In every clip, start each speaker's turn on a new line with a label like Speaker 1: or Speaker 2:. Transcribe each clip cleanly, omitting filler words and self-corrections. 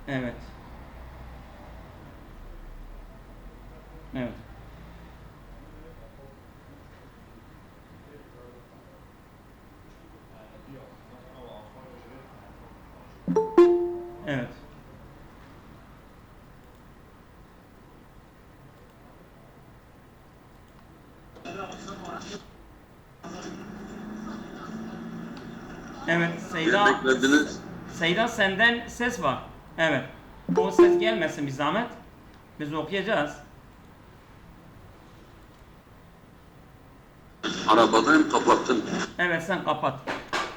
Speaker 1: Evet. Evet. Evet. Evet.
Speaker 2: Ne beklediniz?
Speaker 1: Seyda senden ses var. Evet. O ses gelmesin bir zahmet. Biz okuyacağız.
Speaker 2: Arabadayım, kapattım.
Speaker 1: Evet sen kapat.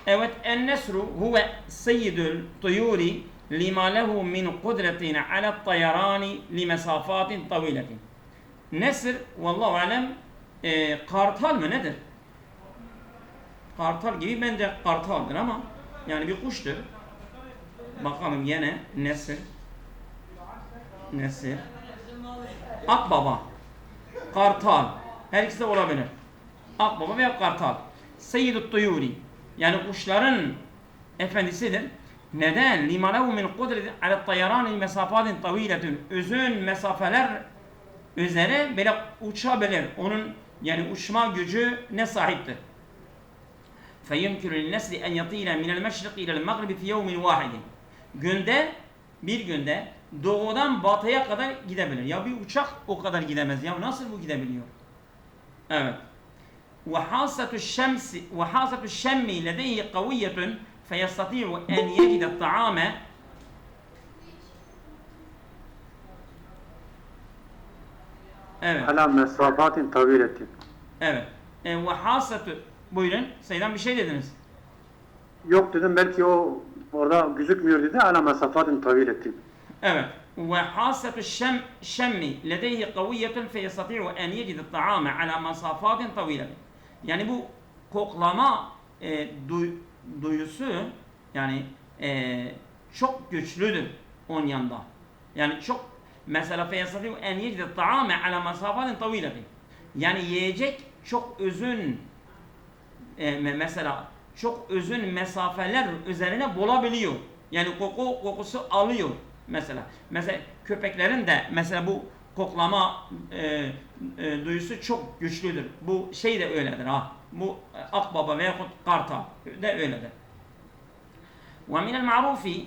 Speaker 1: Evet en-nesru huve seyyidul tuyuri lima lehu min kudretin ala tayarani li mesafatin taviletin. Nesr vallahu alem kartal mı nedir? Kartal gibi bence kartaldır ama yani bir kuştur. Bakalım yine nesr. Nesr. Akbaba. Kartal. Her ikisi de olabilir. Akbaba veya kartal. Seyyidut tuyuri. Yani kuşların efendisidir. Neden? Limalehu min kudretin ala tayarani mesafatin taviletun. Uzun mesafeler üzere böyle uçabilir. Onun yani uçma gücü ne sahiptir? فَيُمْكِنُ لِلنَّسْلِ اَنْ يَطِيلَ مِنَ الْمَشْرِقِ اِلَى الْمَغْرِبِ فِي يَوْمٍ وَاحِدٍ. Günde, bir günde doğudan batıya kadar gidebilir. Ya bir uçak o kadar gidemez. Ya nasıl bu gidebiliyor? Evet. وَحَاسَةُ الشَّمِّ لَدَيْهِ قَوِيَّةٌ فَيَسْتَطِيعُ اَنْ يَجِدَ الطَّعَامَ. Evet.
Speaker 3: Ala mesafatin taviletin.
Speaker 1: Evet. وَحَاسَةُ Buyurun. Sayıdan bir şey dediniz.
Speaker 3: Yok dedim, belki o orada gözükmüyor dedi. Ala mesafatin taviletin.
Speaker 1: Evet. وحاسة الشم لديه قوية فيستطيع أن يجد الطعام على مسافات طويلة. Yani bu koklama duyusu yani çok güçlüdür onun yanında. Yani çok mesela فيستطيع أن يجد الطعام على مسافات طويلة. Yani yiyecek çok uzun mesela çok uzun mesafeler üzerine bulabiliyor. Yani kokusu alıyor. Mesela köpeklerin de mesela bu koklama duyusu çok güçlüdür. Bu şey de öyledir ha. Bu akbaba veya kartal de öyledir. Ve minel ma'rufi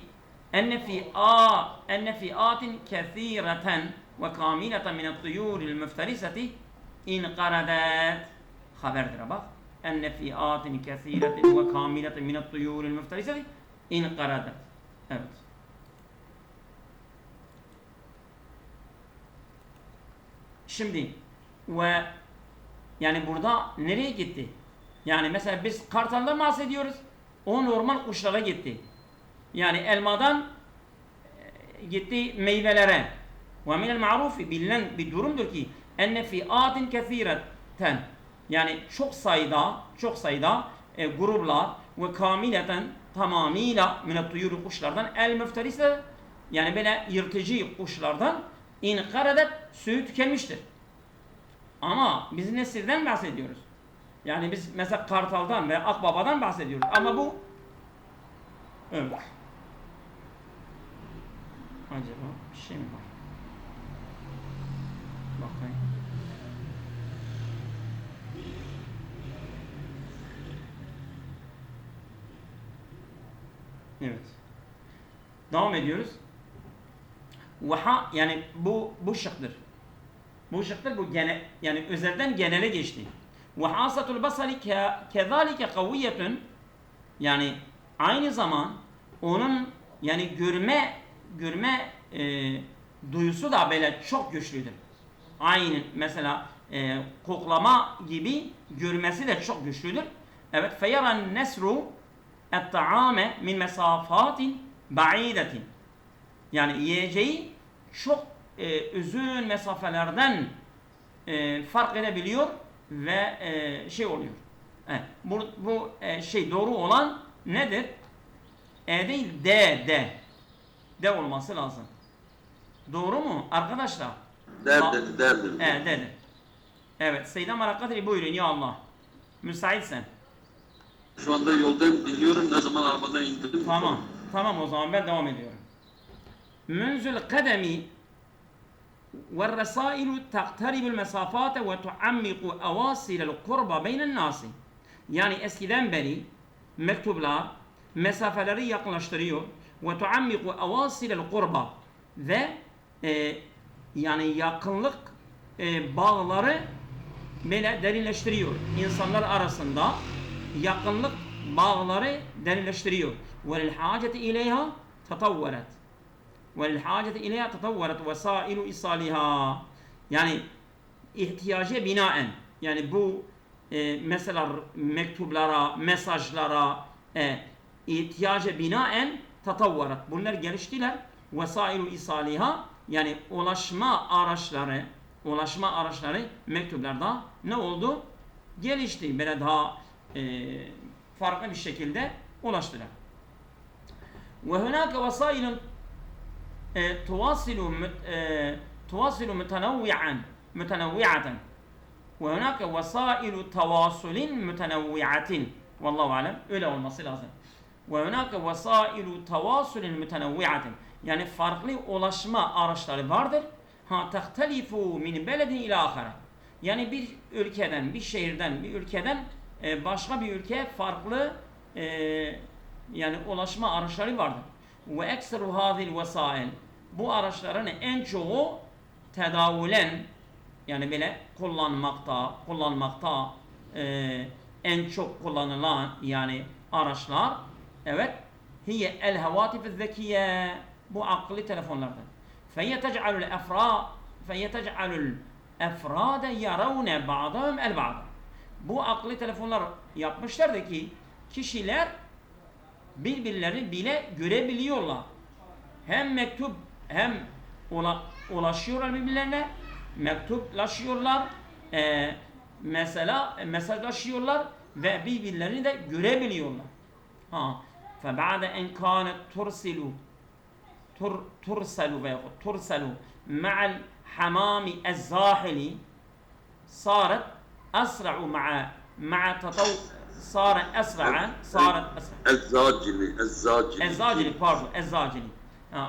Speaker 1: enne fi'atin kethireten ve kamileten minel tuyuril müfteriseti inqaradet. Haberdir bak. Enne fi'atin kethireten ve kamileten minel tuyuril müfteriseti inqaradet. Evet. Şimdi ve yani burada nereye gitti? Yani mesela biz kartaldan bahsediyoruz. O normal kuşlara gitti. Yani elmadan gitti meyvelere. Ve minel ma'rufi bilinen bir durumdur ki enne fi'atin kesireten yani çok sayıda gruplar ve kamileten tamamıyla minet tuyuru kuşlardan el müfterise yani böyle yırtıcı kuşlardan inkaradet suyu tükenmiştir. Ama biz nesilden bahsediyoruz. Yani biz mesela kartaldan ve akbabadan bahsediyoruz. Ama bu evet. Acaba bir şey mi var? Bakayım. Evet. Devam ediyoruz. Vaha yani bu şıktır. Bu şıktır bu gene yani özelden genele geçti. Vahasatul basari kezalike kaviyetun yani aynı zaman onun yani görme duyusu da böyle çok güçlüdür. Aynı mesela koklama gibi görmesi de çok güçlüdür. Evet feyaran nesru et-ta'ame min mesafatin ba'idetin. Yani yiyeceği çok uzun mesafelerden fark edebiliyor ve şey oluyor. Bu şey doğru olan nedir? Değil D olması lazım. Doğru mu arkadaşlar?
Speaker 2: Derdim.
Speaker 1: Dedi. Evet. Seyyidem Arakadri buyurun ya Allah. Müsaitsen.
Speaker 2: Şu anda yoldayım, dinliyorum, ne zaman arabadan indim.
Speaker 1: Tamam o zaman ben devam ediyorum. منذ القدم والرسائل تقترب المسافات وتعمق أواصر القرب بين الناس. Yani eskiden beri mektuplar mesafeleri yakınlaştırıyor. Ve tuammiku avasilel kurba ve yani yakınlık bağları böyle derinleştiriyor. İnsanlar arasında yakınlık bağları derinleştiriyor. Ve lil haceti ileyha tatavvarat. Ve lil haceti ileyha tatavvarat vesailu isaliha. Yani ihtiyaca binaen, yani bu mesela mektuplara, mesajlara ihtiyaca binaen tatavvarat. Bunlar geliştiler. Vesailu isaliha, yani ulaşma araçları mektuplarda ne oldu? Gelişti. Böyle daha farklı bir şekilde ulaştılar. Ve hunaka vesailun tuvasilu mütenevvi'aten. Ve hunaka vesailu tevasulin mütenevvi'atin. Vallahu alem. Öyle olması lazım. Ve hunaka vesailu tevasulin mütenevvi'atin. Yani farklı ulaşma araçları vardır. Ha tahtelifu min beledin ila ahara. Yani bir ülkeden, bir şehirden, bir ülkeden başka bir ülkeye farklı yani ulaşma araçları vardır. Ve ekseru hazil vesail. Bu araçların en çoğu tedavülen, yani böyle kullanmakta en çok kullanılan yani araçlar, evet, hiye el havatif zekiye, bu akıllı telefonlardır. Feyetec'alul efrade yaravne ba'dahum el ba'd. Bu akıllı telefonlar yapmışlardı ki kişiler birbirlerini bile görebiliyorlar. Hem mektup hem ulaşıyorlar birbirlerine, mektuplaşıyorlar, mesela mesajlaşıyorlar ve birbirlerini de görebiliyorlar. فَبَعْدَ اَنْ كَانَتْ تُرْسَلُ مَعَ الْحَمَامِ الزَّاحِلِ صارت أسرع مع تطور صارت أسرع الزاجلي pardon الزاجلي.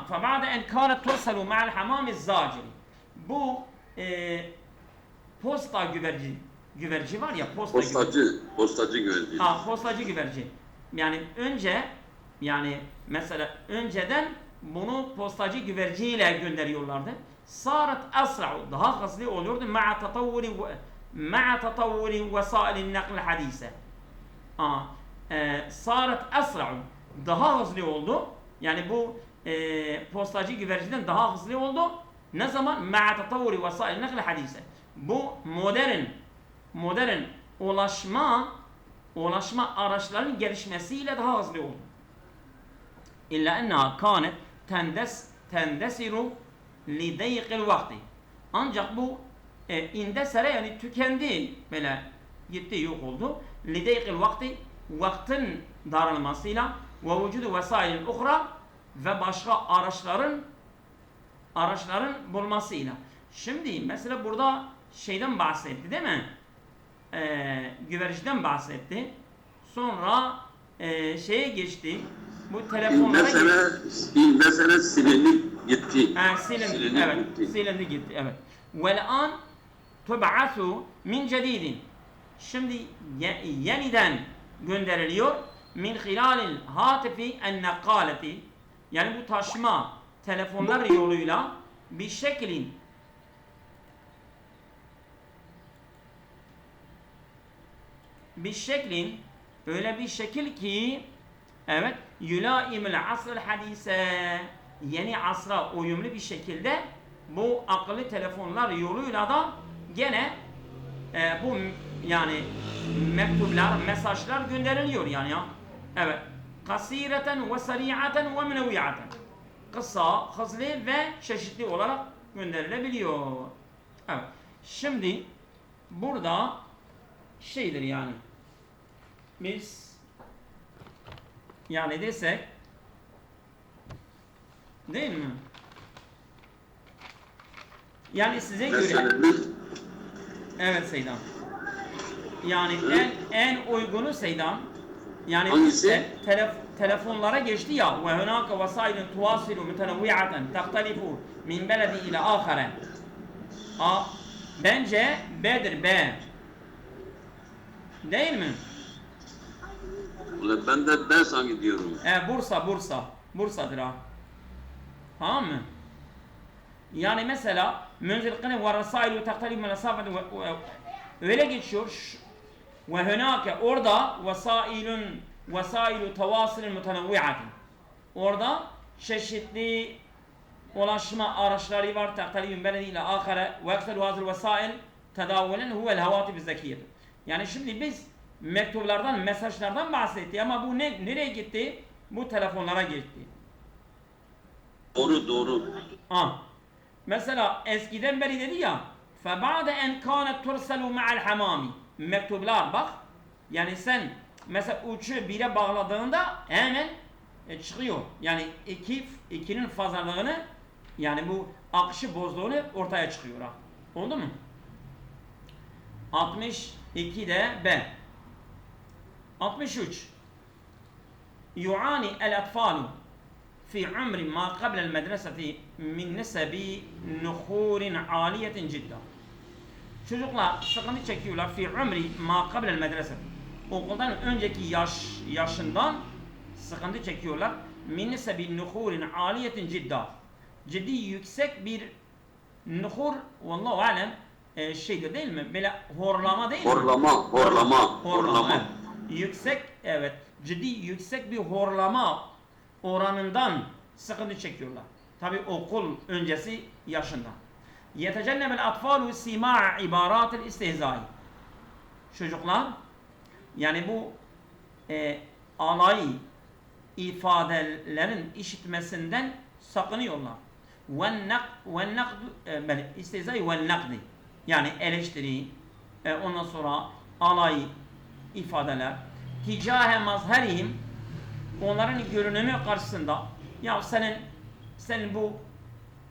Speaker 1: فبعد أن كانت ترسل مع الحمام الزاجلي. Bu posta güverci var ya,
Speaker 2: postacı güvercin.
Speaker 1: Postacı güvercin. Yani mesela önceden bunu postacı güverciyle gönderiyorlardı. Sarat asra'u, daha hızlı oluyordu. Ma'a tatavvuri vesailin nakl hadise. Sarat asra'u, daha hızlı oldu. Yani bu postacı güverciden daha hızlı oldu. Ne zaman? Ma'a tatavvuri vesailin nakl hadise. Bu modern ulaşma araçlarının gelişmesiyle daha hızlı oldu. İlla enneha kânet tendesiru lideyqil vakti. Ancak bu indesere, yani tükendi, böyle gitti, yok oldu. Lideyqil vakti, vaktin daralmasıyla ve vücudu vesailin uhra, ve başka araçların bulmasıyla. Şimdi mesela burada şeyden bahsetti değil mi? Güverciden bahsetti. Sonra şeye geçti. Bu telefonlara
Speaker 2: mesela silindi gitti.
Speaker 1: Silindi gitti. Evet. Vel'an tub'asu min cedidin. Şimdi yeniden gönderiliyor. Min hilalil hatifi en nakaleti. Yani bu taşıma telefonlar yoluyla bir şeklin öyle bir şekil ki, evet, yulaimul asrul hadise, yeni asra uyumlu bir şekilde bu akıllı telefonlar yoluyla da gene bu yani mektuplar, mesajlar gönderiliyor yani ya. Evet. Kasireten ve sari'aten ve menevvi'aten. Kısa, hızlı ve çeşitli olarak gönderilebiliyor. Evet. Şimdi burada şeydir yani. Biz yani desek değil mi? Yani size göre evet Seydam. Yani en uygunu Seydam. Yani telefonlara geçti ya ve hunaka vesailun tuvasilu mutenavvi'aten tahtalifu min beledi ila ahare. Bence B'dir, B. Değil mi?
Speaker 2: Ulan ben de ben sanki diyorum.
Speaker 1: Bursa. Bursa'dır ha. Tamam mı? Yani mesela münzilkine ve rasailu tahtalifu min mesafeti öyle geçiyor. Ve hunaka orada vesailu tevasilin mutenavvi'atin. Orada çeşitli ulaşma araçları var. Tahtalifu min beledi ila ahare ve ekseru hazır vesail tedavülen huvel havatif zekiyeti. Yani şimdi biz mektuplardan, mesajlardan bahsettik ama bu nereye gitti? Bu telefonlara gitti.
Speaker 2: Doğru.
Speaker 1: Mesela eskiden beri dedi ya فَبَعْدَ اَنْ كَانَتْ تُرْسَلُوا مَعَ الْحَمَامِ Mektuplar bak. Yani sen mesela uçu bire bağladığında hemen çıkıyor. Yani ikinin fazlalığını yani bu akışı bozduğunu ortaya çıkıyor. Ha. Oldu mu? 62'de B. 63 يعاني الأطفال في عمر ما قبل المدرسة من نسب نخور عالية جدا. Çocuklar sıkıntı çekiyorlar fi umri ma qabla medrese. Okuldan önceki yaşından sıkıntı çekiyorlar. Min nesebi nuhurin aliyetin cidda. Ciddi yüksek bir nuhur vallahu alem şeydir değil mi? Böyle horlama değil mi?
Speaker 2: Horlama.
Speaker 1: Evet. Yüksek, evet. Ciddi yüksek bir horlama oranından sıkıntı çekiyorlar. Tabi okul öncesi yaşında. Yetecennebel atfalu sima'a ibaratil istihzai. Çocuklar yani bu alay ifadelerin işitmesinden sakınıyorlar. Ve nakd istihzai ve nakdi. Yani eleştiri, ondan sonra alay ifadeler. Ticahe mazherihim, onların görünümü karşısında ya senin bu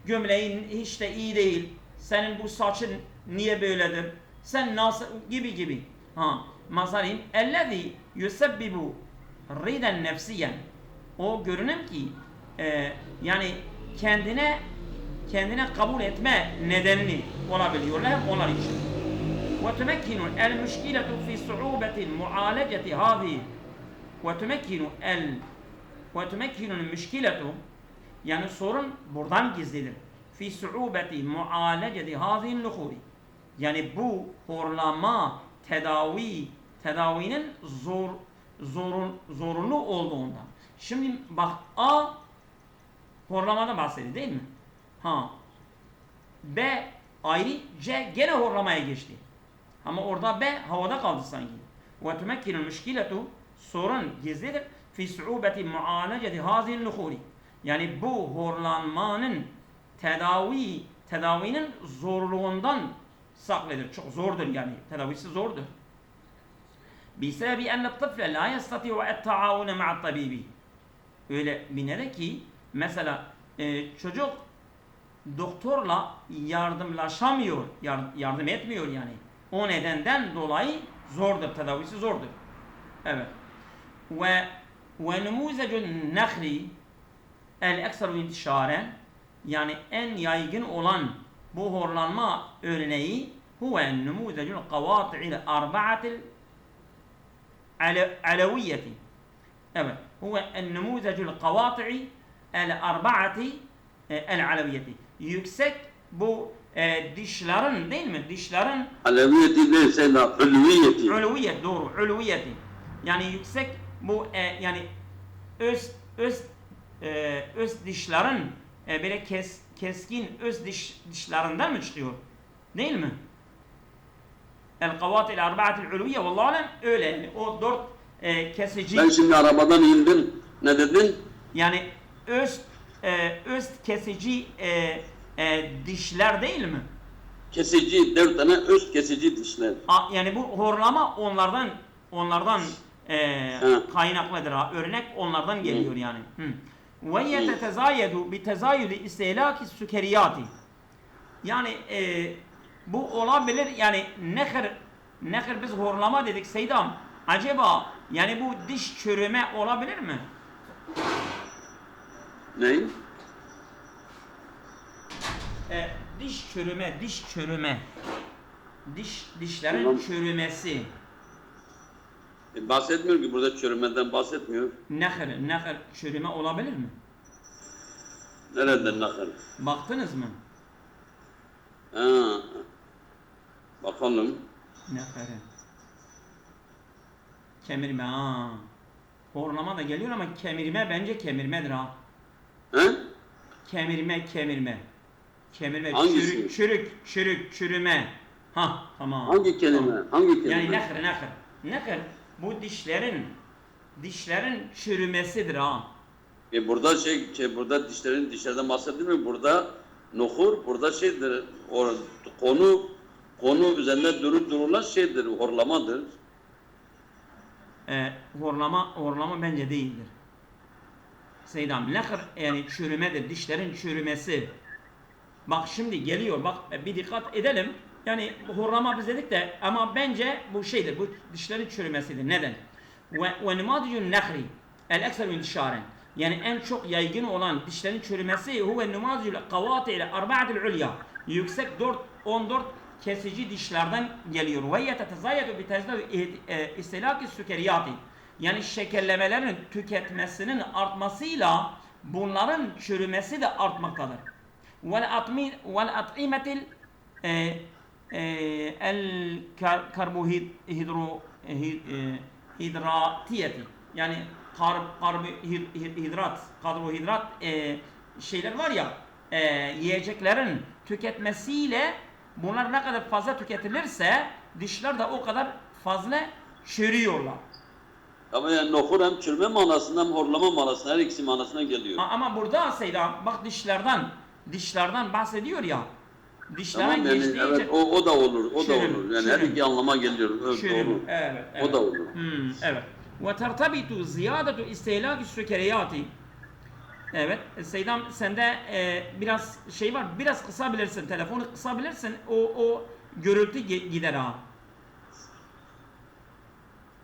Speaker 1: gömleğin hiç de iyi değil, senin bu saçın niye böyledir, sen nasıl gibi mazharim ellezî yusebbibu riden nefsiyen, o görünüm ki yani kendine kabul etme nedenini olabiliyorlar hep onlar için. Ve tumekkinu el müşkiletu fi su'ubetin mualeceti hâzî ve tumekkinu müşkiletu, yani sorun buradan gizlidir. Fi su'ubeti mualeceti hâzîn nuhuri, yani bu horlama tedavinin zorunlu olduğundan. Şimdi bak A horlamadan bahsediyor değil mi? B ayrı, C gene horlamaya geçti. Ama orada B havada kaldı sanki. Ve tumekkinu müşkiletu, sorun gizlidir. Fi su'ubeti mualeceti hâzîn nuhuri, yani bu horlanmanın tedavinin zorluğundan saklıdır. Çok zordur yani. Tedavisi zordur. Bisebebi enne tıfle la yestati'u et-taavune ma'at tabibi. Öyle bir neden ki mesela çocuk doktorla yardımlaşamıyor, yardım etmiyor yani. O nedenden dolayı zordur, tedavisi zordur. Evet. Ve numuzecun nehri el-ekseru intişaren, yani en yaygın olan bu horlanma örneği huve numuzecun kavati'il arba'atil aleviyeti. Evet. Huve numuzecul kavati'i el arba'ati el aleviyeti. Yüksek bu dişlerin değil mi? Dişlerin
Speaker 2: Aleviyeti değilse de ulviyeti.
Speaker 1: Ulviyet, doğru. Ulviyeti. Yani yüksek bu yani öz dişlerin böyle keskin öz dişlerinden mi çıkıyor? Değil mi? El-kavatil arba'atil ulviye vallahi alem öyle yani. O dört kesici.
Speaker 2: Ben şimdi arabadan indim. Ne dedin?
Speaker 1: Yani öz kesici dişler değil mi?
Speaker 2: Kesici, 4 tane öz kesici dişler.
Speaker 1: Yani bu horlama onlardan kaynaklıdır ha. Örnek onlardan geliyor yani. Ve yetezayedu bi tezayudi istihlaki sükeriyati. Yani bu olabilir yani nehir biz horlama dedik Seydam. Acaba yani bu diş çürüme olabilir mi?
Speaker 2: Ney?
Speaker 1: Diş çürüme, diş çürüme. Dişlerin
Speaker 2: Tamam.
Speaker 1: çürümesi.
Speaker 2: Bahsetmiyor ki burada çürümeden bahsetmiyor.
Speaker 1: Nehir çürüme olabilir mi?
Speaker 2: Nereden nakar?
Speaker 1: Baktınız mı?
Speaker 2: Ha. Bakalım.
Speaker 1: Nehir. Kemirme ha. Horlama da geliyor ama kemirme bence kemirmedir ha.
Speaker 2: He?
Speaker 1: Kemirme. Kemirme,
Speaker 2: Hangisi?
Speaker 1: çürüme. Ha, tamam.
Speaker 2: Hangi kelime?
Speaker 1: Tamam.
Speaker 2: Hangi kelime?
Speaker 1: Yani nehir bu dişlerin çürümesidir ha.
Speaker 2: Burada burada dişlerden bahsedilmiyor. Burada nohur, burada şeydir. Konu üzerinde durulan şeydir, horlamadır.
Speaker 1: Horlama bence değildir. Seydam, nehir yani çürümedir, dişlerin çürümesi. Bak şimdi geliyor, bak bir dikkat edelim. Yani horlama biz dedik de ama bence bu şeydir, bu dişlerin çürümesidir. Neden? Ve numadicun nehri el-ekser intişaren. Yani en çok yaygın olan dişlerin çürümesi huve numadicul kavati'l arba'atil ulya. Yüksek 14 kesici dişlerden geliyor. Ve yetetezayedu bi tezdav istilaki sükeriyati. Yani şekerlemelerin tüketmesinin artmasıyla bunların çürümesi de artmaktadır. Vel at'imetil el karbohidratiyeti. Yani karbohidrat şeyler var ya, yiyeceklerin tüketmesiyle bunlar ne kadar fazla tüketilirse dişler de o kadar fazla çürüyorlar.
Speaker 2: Ama yani nohur hem çürüme manasında hem horlama manasında, her ikisi manasına geliyor.
Speaker 1: Ama burada Seydam bak dişlerden bahsediyor ya. Dişlerden
Speaker 2: Tamam yani
Speaker 1: geçtiği
Speaker 2: evet,
Speaker 1: için
Speaker 2: o da olur, o da
Speaker 1: çürüm,
Speaker 2: olur. Yani her
Speaker 1: çürüm.
Speaker 2: iki anlama geliyor. Evet,
Speaker 1: çürüm.
Speaker 2: doğru.
Speaker 1: Evet.
Speaker 2: O da olur.
Speaker 1: Evet. Ve tertabitu ziyadetu istihlaki sükeriyati. Evet. Seydam sende biraz şey var. Biraz kısabilirsin. Telefonu kısabilirsin. O gürültü gider ha.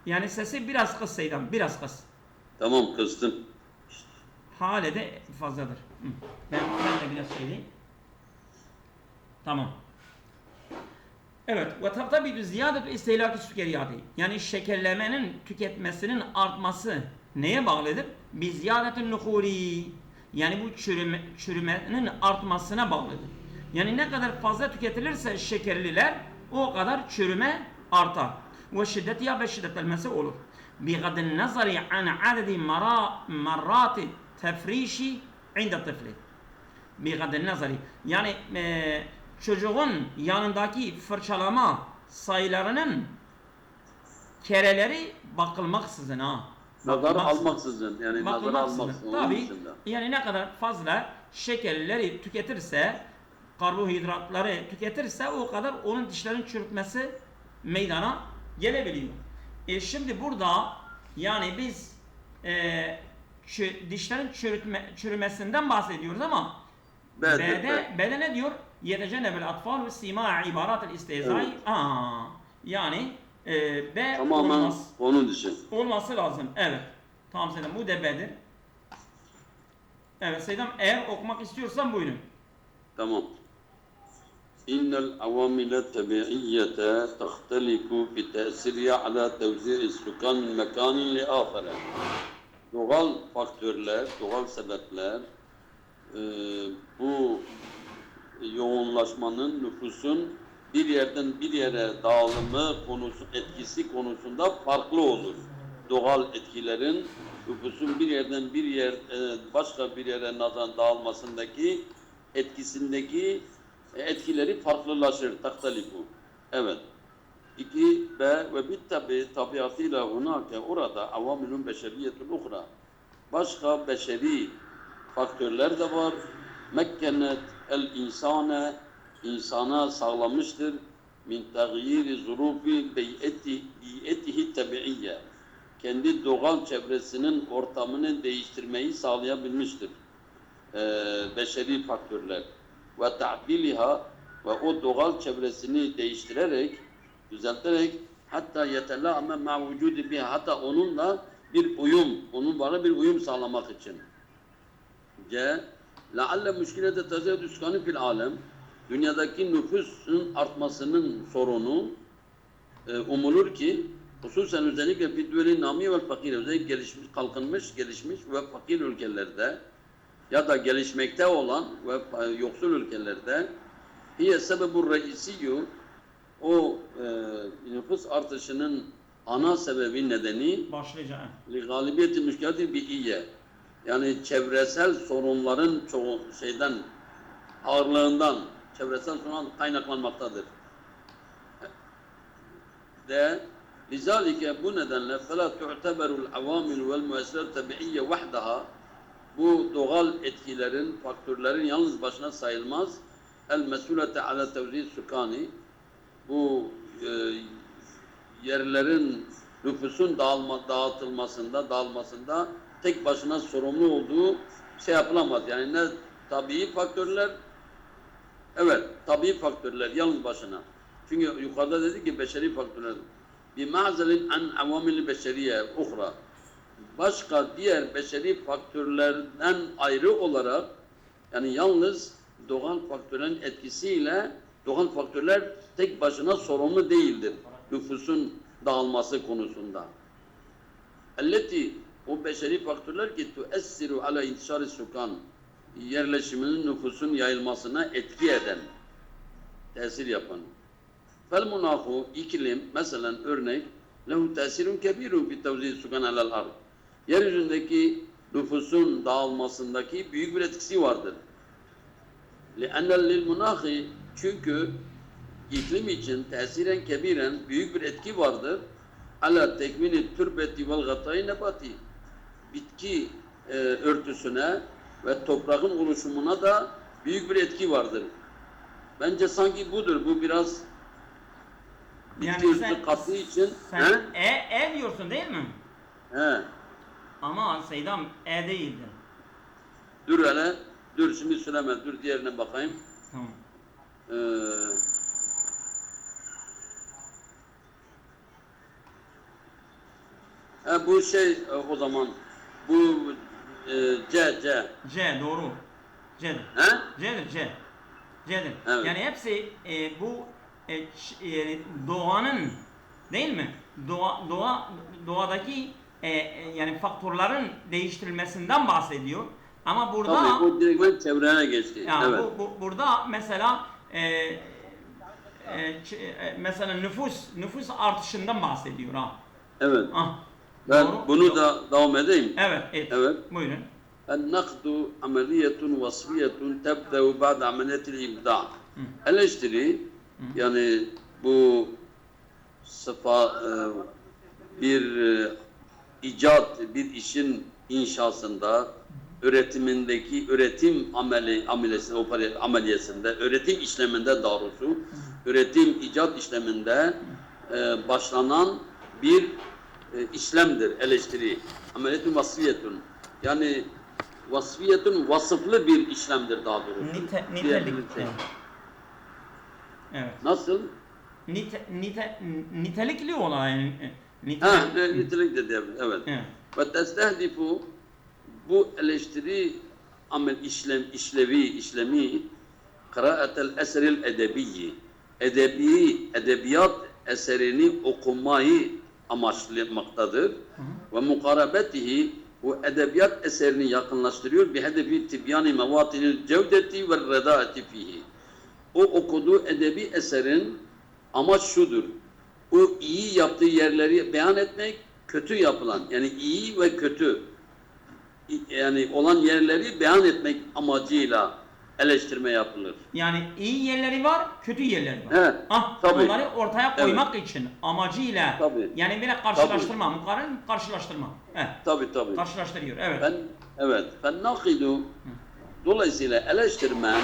Speaker 1: Yani sesi biraz kıs Seydam. Biraz kıs.
Speaker 2: Tamam, kıstım.
Speaker 1: Hale de fazladır. Ben de biraz söyleyeyim. Tamam. Evet. Ve tertabitu ziyadetu istihlaki sükeriyati. Yani şekerlemenin tüketmesinin artması neye bağlıdır? Bi ziyadetin nuhuri. Yani bu çürümenin artmasına bağlıdır. Yani ne kadar fazla tüketilirse şekerliler o kadar çürüme artar. Ve şiddetiya ve şiddetlenmesi olur. Bi gadin nazari an adedi marrati tefrişi inde tıfli. Bi gadin nazari. Yani çocuğun yanındaki fırçalama sayılarının kereleri bakılmaksızın ha.
Speaker 2: Nazar almaksızın, yani nazar
Speaker 1: Bakılmaksızın.
Speaker 2: almaksızın.
Speaker 1: Tabii yani ne kadar fazla şekerleri tüketirse, karbohidratları tüketirse o kadar onun dişlerin çürütmesi meydana gelebiliyor. Şimdi burada yani biz dişlerin çürümesinden bahsediyoruz ama B'de ne diyor? Yetecennebel atfal ve sima ibaratel istihzai. Yani B
Speaker 2: tamamen onun için.
Speaker 1: olması lazım. Evet. Tamam Seydam, bu da B'dir. Evet Seydam, eğer okumak istiyorsan buyurun.
Speaker 2: Tamam. İnnel avamile tabi'iyyete tahteliku bi tesiriye ala tevzi'i sukan min mekanin li ahire. Doğal faktörler, doğal sebepler bu yoğunlaşmanın, nüfusun bir yerden bir yere dağılımı etkisi konusunda farklı olur. Doğal etkilerin nüfusun bir yerden başka bir yere nazaran dağılmasındaki etkisindeki etkileri farklılaşır. Tahtalifu. Evet. 2b ve bittabi tabiatıyla hunake orada avamilun beşeriyetun uhra. Başka beşeri faktörler de var. Mekkenet insana sağlamıştır min taghyiri zurufi bey'etihi tabiiyye. Kendi doğal çevresinin ortamını değiştirmeyi sağlayabilmiştir. Beşeri faktörler. Ve ta'diliha ve o doğal çevresini değiştirerek, düzelterek hatta yetelâme ma vücudi biha, hatta onunla bir uyum, onun bana bir uyum sağlamak için. C. لَعَلَّ مُشْكِلَةَ تَزَيَدُ سُكَانِ fil alem. Dünyadaki nüfusun artmasının sorunu umulur ki hususen özellikle fidveli nami ve fakir, özellikle gelişmiş, kalkınmış, gelişmiş ve fakir ülkelerde ya da gelişmekte olan ve yoksul ülkelerde hiye sebebur reisiyyu, o nüfus artışının ana sebebi nedeni
Speaker 1: Başlayacağım.
Speaker 2: li galibiyeti müşkilati bi'iyye, yani çevresel sorunların çoğu ağırlığından, çevresel sorundan kaynaklanmaktadır. De lizalike, bu nedenle fela tu'teberul avamil vel müessirat tabiiyye vahdaha, bu doğal etkilerin, faktörlerin yalnız başına sayılmaz. El mesulete ala tevzi sukani, bu yerlerin nüfusun dağılmasında tek başına sorumlu olduğu şey yapılamaz. Yani ne tabii faktörler, evet tabii faktörler yalnız başına. Çünkü yukarıda dedi ki beşeri faktörler. Bima'zelin an avamil beşeriye uhra. Başka diğer beşeri faktörlerden ayrı olarak, yani yalnız doğal faktörlerin etkisiyle, doğal faktörler tek başına sorumlu değildir nüfusun dağılması konusunda. Elleti, o beşeri faktörler ki tuessiru ala intişari sukan, yerleşiminin, nüfusun yayılmasına etki eden, tesir yapan. Fel munahu, iklim, mesela örnek, lehu tesirun kebirun fi tevzi sukan alel ard. Yeryüzündeki nüfusun dağılmasındaki büyük bir etkisi vardır. لِأَنَّ لِلْمُنَاخِ, çünkü iklim için tesiren kebiren büyük bir etki vardır. Ala tekvini türbeti vel gatayı nebati, bitki örtüsüne ve toprağın oluşumuna da büyük bir etki vardır. Bence sanki budur. Bu biraz bitki örtüsü kattığı için.
Speaker 1: Sen diyorsun değil mi?
Speaker 2: He.
Speaker 1: Ama Seydam değildir.
Speaker 2: Dur hele. Dur şimdi söyleme. Dur diğerine bakayım.
Speaker 1: Tamam.
Speaker 2: Bu şey o zaman bu C.
Speaker 1: C doğru. C'dir.
Speaker 2: He?
Speaker 1: C'dir.
Speaker 2: Evet.
Speaker 1: Yani hepsi bu doğanın değil mi? Doğadaki yani faktörlerin değiştirilmesinden bahsediyor. Ama burada
Speaker 2: Tabii o direkt çevrene geçti.
Speaker 1: yani
Speaker 2: Evet.
Speaker 1: burada mesela mesela nüfus artışından bahsediyor ha.
Speaker 2: Evet.
Speaker 1: Ah,
Speaker 2: Ben
Speaker 1: doğru.
Speaker 2: bunu da devam edeyim.
Speaker 1: Evet.
Speaker 2: Evet.
Speaker 1: Buyurun.
Speaker 2: النقد عملية وصفية تبدأ بعد عملية الإبداع. Eleştiri, yani bu bir icat, bir işin inşasında, öğretim ameliyesinde, öğretim işleminde doğrusu, üretim icat işleminde başlanan bir işlemdir eleştiri. Ameliyetun vasfiyetun, yani vasfiyetun, vasıflı bir işlemdir daha doğrusu.
Speaker 1: Nitelikli. Evet.
Speaker 2: Nasıl?
Speaker 1: Nitelikli olan yani.
Speaker 2: Nitelik de diyebiliriz, evet.
Speaker 1: Evet.
Speaker 2: Ve testehdifu, bu eleştiri işlemi kıraatel eseril edebiyyi, edebiyat eserini okumayı amaçlamaktadır. Ve mukarabetihi, bu edebiyat eserini yakınlaştırıyor. Bir hedefi tibyani mevatinil cevdeti ve redaati fihi. O okuduğu edebi eserin amaç şudur: o iyi yaptığı yerleri beyan etmek, kötü yapılan, yani iyi ve kötü yani olan yerleri beyan etmek amacıyla eleştirme yapılır.
Speaker 1: Yani iyi yerleri var, kötü yerleri var.
Speaker 2: He, tabii.
Speaker 1: Onları ortaya koymak için amacıyla.
Speaker 2: Tabii.
Speaker 1: Yani bir karşılaştırma, mukarren karşılaştırma.
Speaker 2: Tabii.
Speaker 1: Karşılaştırıyor. Evet.
Speaker 2: Ben nakidu, dolayısıyla eleştirmen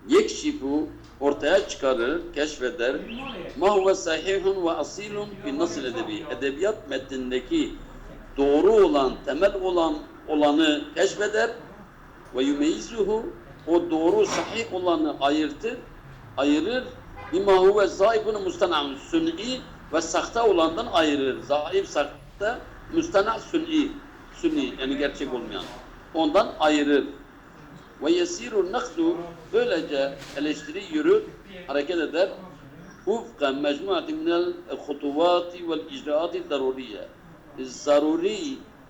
Speaker 2: yekşifu, ortaya çıkarır, keşfeder. Ma huve sahihun ve asilun fi nasıl edebi. Edebiyat metnindeki doğru olan, temel olanı keşfeder ve yumeyyizuhu, o doğru, sahih olanı ayırır. Bima huve zaifun mustana'un, sün'i ve sahte olandan ayırır. Zaif, sahte müstena sünni yani gerçek olmayan. Ondan ayırır. Ve yesiru nakdu böylece eleştiri yürür, hareket eder. Ufka mecmuati minel hutuvati vel icraati daruriye. Zaruri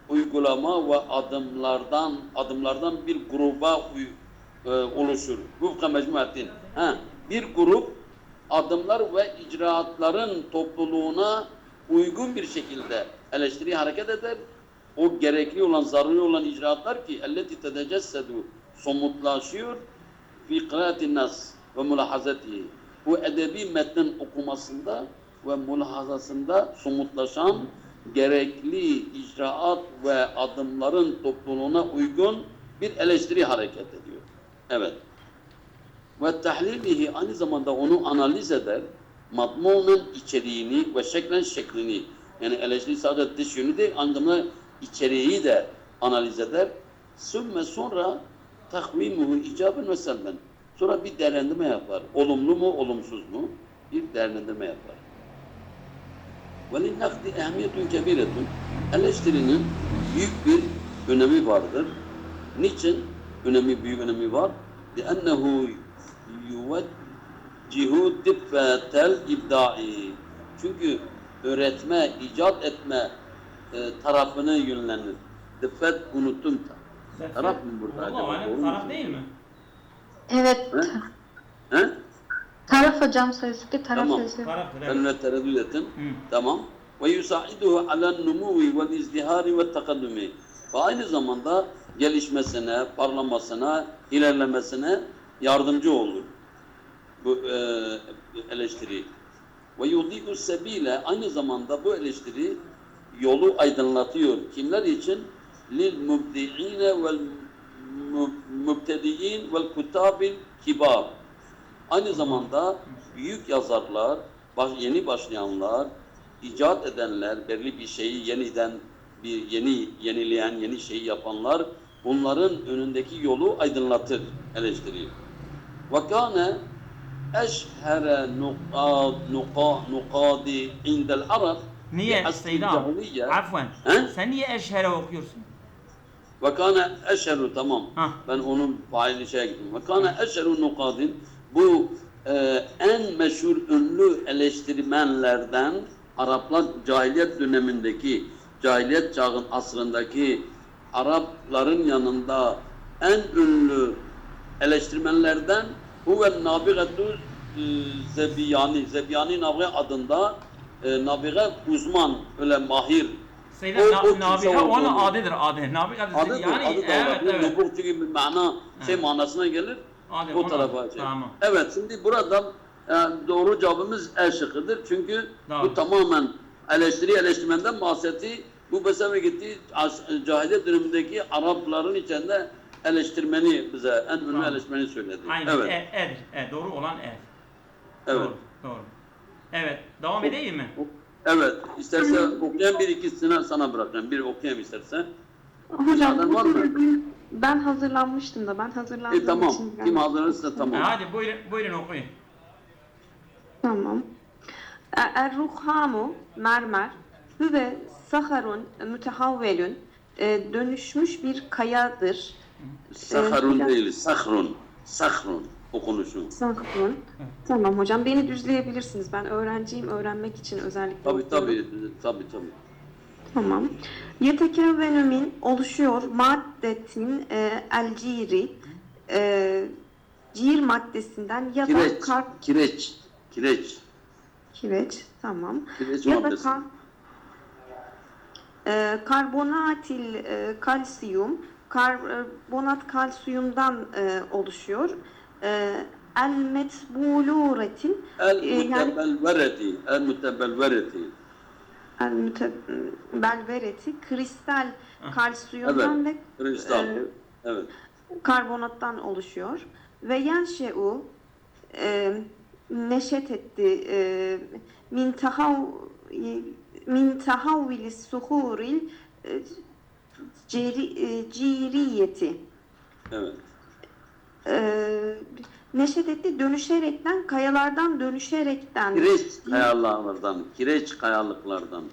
Speaker 2: uygulama ve adımlardan bir gruba oluşur. Ufka mecmuatin. Bir grup adımlar ve icraatların topluluğuna uygun bir şekilde eleştiri hareket eder. O gerekli olan, zaruri olan icraatlar ki elleti tedecessedu somutlaşıyor fi kıraatin nas ve mülahazatihi. Bu edebi metnin okumasında ve mülahazasında somutlaşan gerekli icraat ve adımların topluluğuna uygun bir eleştiri hareket ediyor. Evet. Ve tahlilihi aynı zamanda onu analiz eder. Madmunen içeriğini ve şeklen şeklini. Yani eleştiri sadece dış yönü değil, aynı zamanda içeriği de analiz eder. Sümme sonra takvimuhu icaben ve selben. Sonra bir değerlendirme yapar. Olumlu mu, olumsuz mu? Bir değerlendirme yapar. وَلِنَّقْدِ اَهْمِيَةٌ كَبِيرَةٌ Eleştirinin büyük bir önemi vardır. Niçin büyük önemi var? لِأَنَّهُ يُوَجِّهُ دِفَّةَ الْاِبْدَاءِ Çünkü öğretme, icat etme tarafını yönlenir. Diffet unuttum. Taraf mı burada acaba?
Speaker 1: Vallahi taraf değil mi?
Speaker 4: Evet.
Speaker 2: He?
Speaker 4: Taraf hocam sözlükte taraf
Speaker 2: Tamam.
Speaker 4: yazıyor.
Speaker 1: Taraftır,
Speaker 2: Ben
Speaker 1: evet.
Speaker 2: öyle tereddüt ettim. Tamam. Ve yusaiduhu ala numuvi ve izdihari ve takaddumi. Ve aynı zamanda gelişmesine, parlamasına, ilerlemesine yardımcı olur. Bu eleştiri. Ve yudiku sebile aynı zamanda bu eleştiri yolu aydınlatıyor. Kimler için? Lil mubdi'ine vel mübtedi'in vel kutabil kibar. Aynı zamanda büyük yazarlar, yeni başlayanlar, icat edenler, belli bir şeyi yenileyen, yeni şeyi yapanlar, bunların önündeki yolu aydınlatır, eleştiriyor. وَكَانَ اَشْهَرَ نُقَادِ عِنْدَ الْعَرَبِ
Speaker 1: Niye Seydam? Afwan.
Speaker 2: He?
Speaker 1: Sen niye eşhere okuyorsun?
Speaker 2: وَكَانَ اَشْهَرُ tamam.
Speaker 1: Hah.
Speaker 2: Ben onun faili şeye gittim. وَكَانَ اَشْهَرُ نُقَادٍ Bu en meşhur ünlü eleştirmenlerden Araplar cahiliyet dönemindeki, cahiliyet çağın asrındaki Arapların yanında en ünlü eleştirmenlerden huve nabigatü Zebiyani Nabiga adında Nabiga uzman, öyle mahir.
Speaker 1: Seydam Nabiga onun adıdır adı. Nabiga
Speaker 2: Adı
Speaker 1: yani
Speaker 2: da
Speaker 1: evet
Speaker 2: olabilir.
Speaker 1: evet.
Speaker 2: Nubuk gibi bir manasına gelir.
Speaker 1: Adı,
Speaker 2: O
Speaker 1: ona-
Speaker 2: tarafa.
Speaker 1: Tamam.
Speaker 2: Evet, şimdi burada doğru cevabımız E şıkkıdır. Çünkü
Speaker 1: Doğru.
Speaker 2: bu tamamen eleştirmenden bahsetti. Bu mesela gitti cahiliyet dönemindeki Arapların içinde eleştirmeni bize, en ünlü
Speaker 1: Tamam.
Speaker 2: eleştirmeni söyledi.
Speaker 1: Aynen
Speaker 2: Evet.
Speaker 1: e'dir. Doğru olan e.
Speaker 2: Evet.
Speaker 1: Doğru. Evet. Devam edeyim mi?
Speaker 2: Evet. İsterse okuyan bir ikisini sana bırakacağım. Bir okuyayım istersen.
Speaker 4: Hocam
Speaker 2: Müsaaden var mı?
Speaker 4: ben hazırlanmıştım da ben hazırlandığım
Speaker 2: Tamam.
Speaker 4: için.
Speaker 2: Kim hazırlanırsa tamam.
Speaker 1: Hadi buyurun okuyun.
Speaker 4: Tamam. Er-ruhamu mermer hüve saharun mütehavvelün dönüşmüş bir kayadır.
Speaker 2: Sahrun değil, sahrun. Sahrun okunuşu.
Speaker 4: Sahrun. Tamam hocam beni düzleyebilirsiniz. Ben öğrenciyim. Öğrenmek için özellikle
Speaker 2: Tabii.
Speaker 4: Tamam. Yetekevvenü min oluşuyor maddetin el-ciri cir maddesinden ya da kireç tamam.
Speaker 2: Kireç
Speaker 4: Ya da
Speaker 2: maddesi.
Speaker 4: Karbonatil kalsiyum karbonat kalsiyumdan oluşuyor. El metbuluretin
Speaker 2: El mütebelvereti.
Speaker 4: el mütebelvereti kristal kalsiyumdan
Speaker 2: Evet, kristal. Evet.
Speaker 4: karbonattan oluşuyor ve yenşe'u neşet etti min tahavvilis suhuril ciriyeti
Speaker 2: Evet.
Speaker 4: neşet etti kayalardan dönüşerekten
Speaker 2: Kireç kayalıklardan.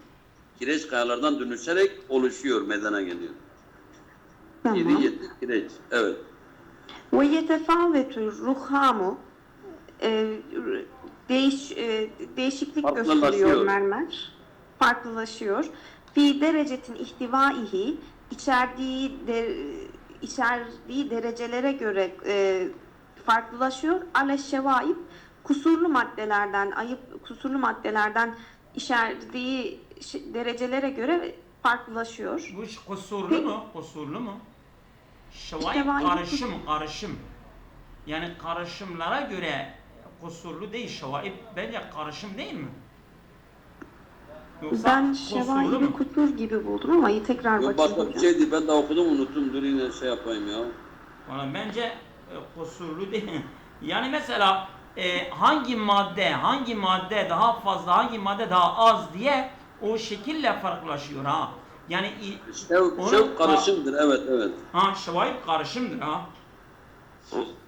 Speaker 2: kireç kayalardan dönüşerek oluşuyor, meydana geliyor.
Speaker 4: Tamam.
Speaker 2: İri yedi kireç. Evet.
Speaker 4: Ve yetefâvetü ruhamu değişiklik
Speaker 2: Farklılaşıyor.
Speaker 4: gösteriyor mermer. Farklılaşıyor. Fi derecetin ihtivaihi içerdiği derecelere göre farklılaşıyor. Ale şevaib kusurlu maddelerden içerdiği derecelere göre farklılaşıyor.
Speaker 1: Bu iş kusurlu mu? Kusurlu mu? Şevai
Speaker 4: Şevai
Speaker 1: karışım. Yani karışımlara göre kusurlu değil. Şevai bence karışım değil mi? Yoksa
Speaker 4: Ben
Speaker 1: kusurlu
Speaker 4: şevaibi
Speaker 1: mu?
Speaker 4: kusur gibi buldum ama tekrar
Speaker 2: Yok,
Speaker 4: bakayım.
Speaker 2: başka bir şeydi. Ben de okudum, unuttum. Dur yine şey yapayım ya.
Speaker 1: Valla bence kusurlu değil. Yani mesela hangi madde daha fazla, hangi madde daha az diye o şekille farklılaşıyor ha. Yani
Speaker 2: Şev karışımdır. Evet, evet.
Speaker 1: ha şevai karışımdır ha.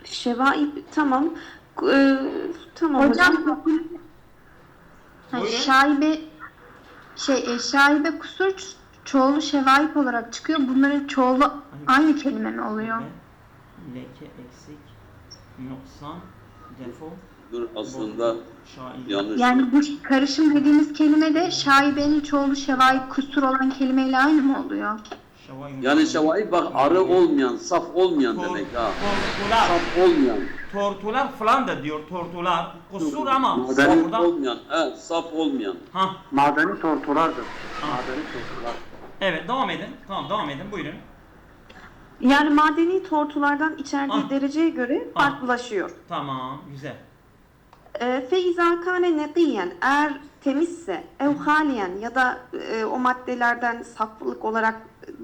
Speaker 4: Şevaib tamam. Tamam
Speaker 5: Hocam
Speaker 1: Buyurun.
Speaker 5: şaibe kusur çoğulu şevaip olarak çıkıyor. Bunların çoğulu aynı kelime mi oluyor?
Speaker 1: Leke, eksik, noksan, defo,
Speaker 2: Dur aslında
Speaker 1: şaibe.
Speaker 2: yanlış.
Speaker 5: Yani bu karışım dediğimiz kelime de şaibenin çoğulu şevaip kusur olan kelimeyle aynı mı oluyor?
Speaker 1: Şevai.
Speaker 2: Yani şevai bak arı olmayan, saf olmayan demek ha.
Speaker 1: Tortular.
Speaker 2: Saf olmayan.
Speaker 1: Tortular falan da diyor tortular. Kusur ama
Speaker 3: Madeni
Speaker 2: Saf
Speaker 1: burada
Speaker 2: olmayan. Evet, saf olmayan.
Speaker 1: ha.
Speaker 3: Madeni tortulardır. Madeni tortular.
Speaker 1: Evet devam edin. Tamam devam edin buyurun.
Speaker 4: yani madeni tortulardan içerdiği
Speaker 1: Ah.
Speaker 4: dereceye göre
Speaker 1: Ah.
Speaker 4: farklılaşıyor.
Speaker 1: Tamam güzel.
Speaker 4: Fe izâ kâne neqiyen eğer temizse ev haliyen ya da o maddelerden saflık olarak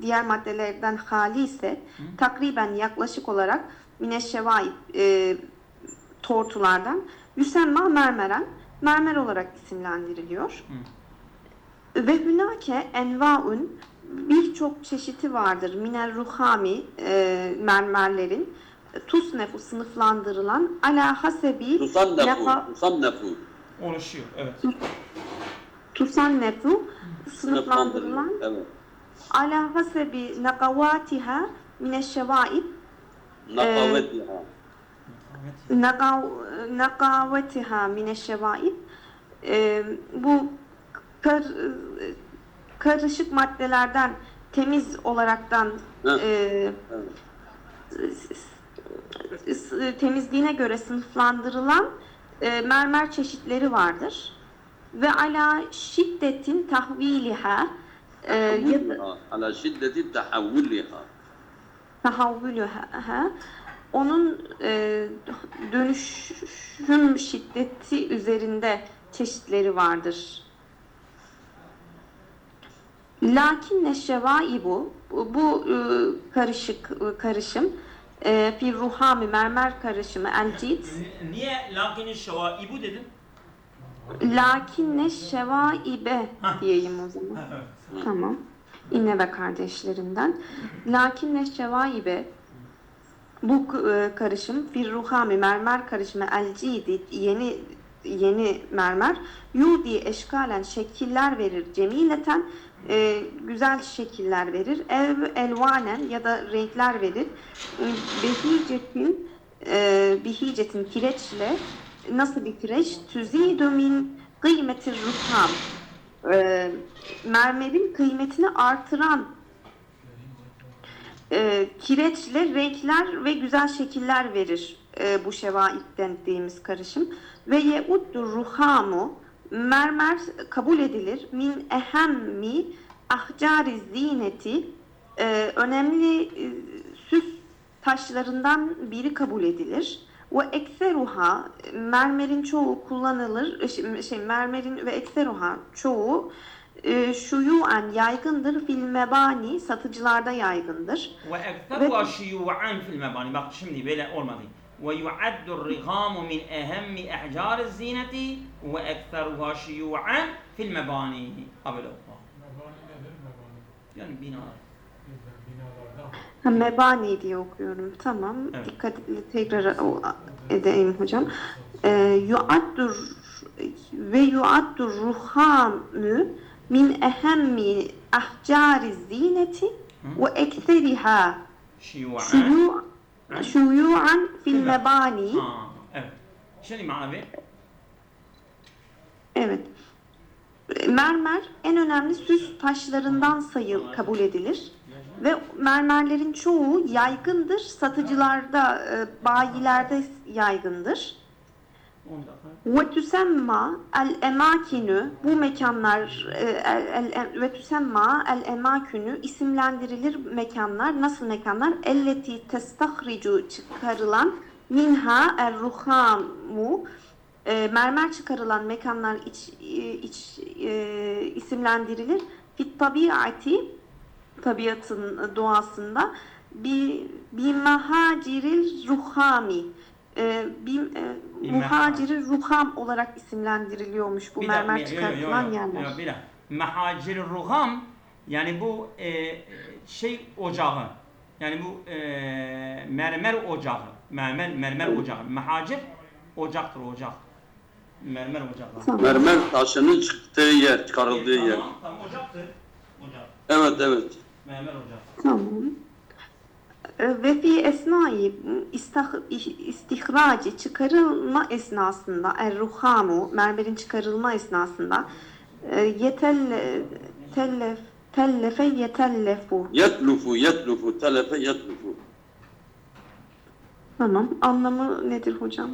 Speaker 4: diğer maddelerden hali ise takriben yaklaşık olarak mineşşevaib tortulardan yüsemma mermeren mermer olarak isimlendiriliyor. Ve hünake envaun birçok çeşiti vardır minel ruhami mermerlerin tusnefu sınıflandırılan ala hasebi
Speaker 2: Tusannefu.
Speaker 1: Oluşuyor evet.
Speaker 4: tusannefu sınıflandırılan
Speaker 2: Evet.
Speaker 4: ala hasebi nakavatiha mineşşevaib
Speaker 2: Nakavetiha.
Speaker 4: nakavatiha mineşşevaib bu karışık maddelerden temiz olaraktan
Speaker 2: Evet.
Speaker 4: temizliğine göre sınıflandırılan mermer çeşitleri vardır. Ve ala şiddetin tahviliha ya da
Speaker 2: Ala şiddeti tahavvuliha.
Speaker 4: tahavvülüha onun dönüşüm şiddeti üzerinde çeşitleri vardır. Lakinne şevaibu bu karışım fi ruhami mermer karışımı el-cid
Speaker 1: Niye lakin şevaibu dedin?
Speaker 4: lakinne şevaibe diyeyim o zaman. Tamam. İnne ve kardeşlerinden. Lakinne şevaibe bu karışım fi ruhami mermer karışımı el-cid yeni mermer yudi eşkalen şekiller verir cemileten güzel şekiller verir. Ev elvanen ya da renkler verir. Bihicetin kireçle nasıl bir kireç? Tüzidu min kıymetir ruham mermerin kıymetini artıran kireçle renkler ve güzel şekiller verir bu şevaipten dediğimiz karışım. Ve yeuddur ruhamu mermer kabul edilir. Min ehemmi ahcari zineti önemli süs taşlarından biri kabul edilir. Ve ekseruha mermerin çoğu kullanılır. Mermerin ve ekseruha çoğu şuyu'an yaygındır. Fil mebani satıcılarda yaygındır.
Speaker 1: Ve ekteruha şiyu'an fil mebani. Bak şimdi böyle olmadı. Ve yu'addur rihamu min ehemmi ehcari zineti ve ekteruha şiyu'an fil mebani. Abel oku. Yani binalar.
Speaker 4: Mebani diye okuyorum. Tamam.
Speaker 1: Evet.
Speaker 4: Dikkatli tekrar edeyim hocam. Yuaddur ruhamü min ehemmi ahcari zineti ve ekseriha
Speaker 1: Şiyu'an.
Speaker 4: şuyu'an fil mebani.
Speaker 1: Evet. Şimdi mavi.
Speaker 4: Evet. Mermer en önemli süs taşlarından kabul edilir ve mermerlerin çoğu yaygındır. Satıcılarda, bayilerde yaygındır. Ve tüsemma el emakinu, bu mekanlar ve tüsemma el emakinu, isimlendirilir mekanlar. Nasıl mekanlar? Elleti testahricu, çıkarılan, minha el ruhamu, mermer çıkarılan mekanlar isimlendirilir. Fit tabiati, tabiatın doğasında, bi mahaciril ruhami, muhaciri ruham olarak isimlendiriliyormuş bu mermer çıkartılan yerler.
Speaker 1: Bir Mahacir ruham, yani bu şey ocağı, yani bu mermer ocağı, mermer ocağı. Mahacir ocaktır, ocak. Mermer ocağı.
Speaker 2: Mermer taşının çıktığı yer, çıkarıldığı yer.
Speaker 1: Tamam, ocaktır. Ocak.
Speaker 2: Evet, evet.
Speaker 1: Mermer ocak.
Speaker 4: Tamam. Ve fi esnai istihracı, çıkarılma esnasında, ruhamu, mermerin çıkarılma esnasında tellefe yetellefu.
Speaker 2: Yetlufu, telefe yetlufu.
Speaker 4: Tamam. Anlamı nedir hocam?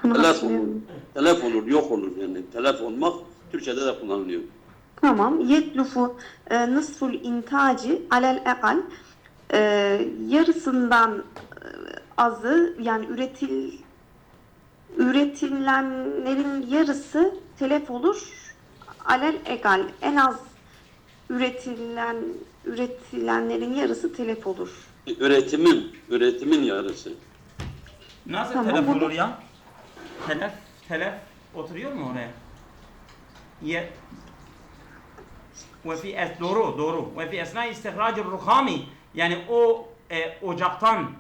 Speaker 4: Bunu
Speaker 2: Telef olur.
Speaker 4: hatırlayalım.
Speaker 2: Telef olur, yok olur yani. Telef olmak Türkçe'de de kullanılıyor.
Speaker 4: Tamam. Yetlufu nısful intacı alel ekal, yarısından azı, yani üretilenlerin yarısı telef olur. Alel egal, en az üretilenlerin yarısı telef olur.
Speaker 2: Üretimin yarısı.
Speaker 1: Nasıl
Speaker 4: Tamam,
Speaker 1: telef
Speaker 4: bu-
Speaker 1: olur ya? Telef oturuyor mu oraya? Doğru. Ve fi esnai istihracir ruhami, yani o ocaktan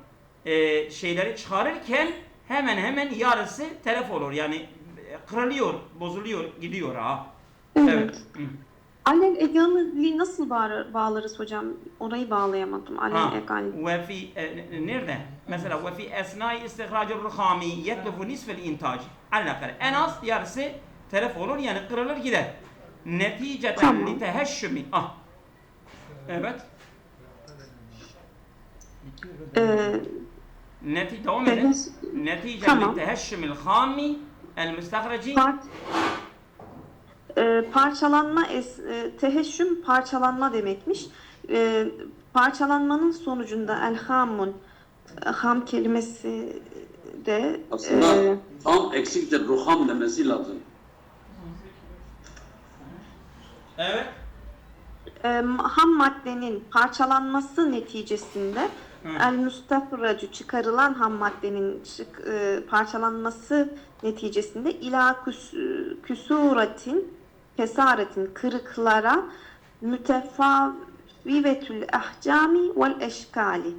Speaker 1: şeyleri çıkarırken hemen yarısı telef olur. Yani kırılıyor, bozuluyor, gidiyor ha.
Speaker 4: Evet.
Speaker 1: Hı.
Speaker 4: Alel egali nasıl bağlarız hocam? Orayı bağlayamadım. Alel egal.
Speaker 1: Ve fi nerede? Mesela ve fi esnai istihracir ruhami yetlufu nisfel intaj. En az yarısı telef olur, yani kırılır gider. Neticeten
Speaker 4: Tamam.
Speaker 1: li teheşşümi. Evet. Devam edelim. Neticeten
Speaker 4: Tamam.
Speaker 1: li teheşşümil hami el müstahreci.
Speaker 4: Parçalanma, teheşşüm parçalanma demekmiş. Parçalanmanın sonucunda elhamun, ham kelimesi de
Speaker 2: Aslında tam eksiktir, ruham demesi lazım.
Speaker 1: Evet.
Speaker 4: ham maddenin parçalanması neticesinde el müstahracu, çıkarılan ham maddenin parçalanması neticesinde ila kesaretin, kırıklara, mütefavivetül ahcami vel eşkali.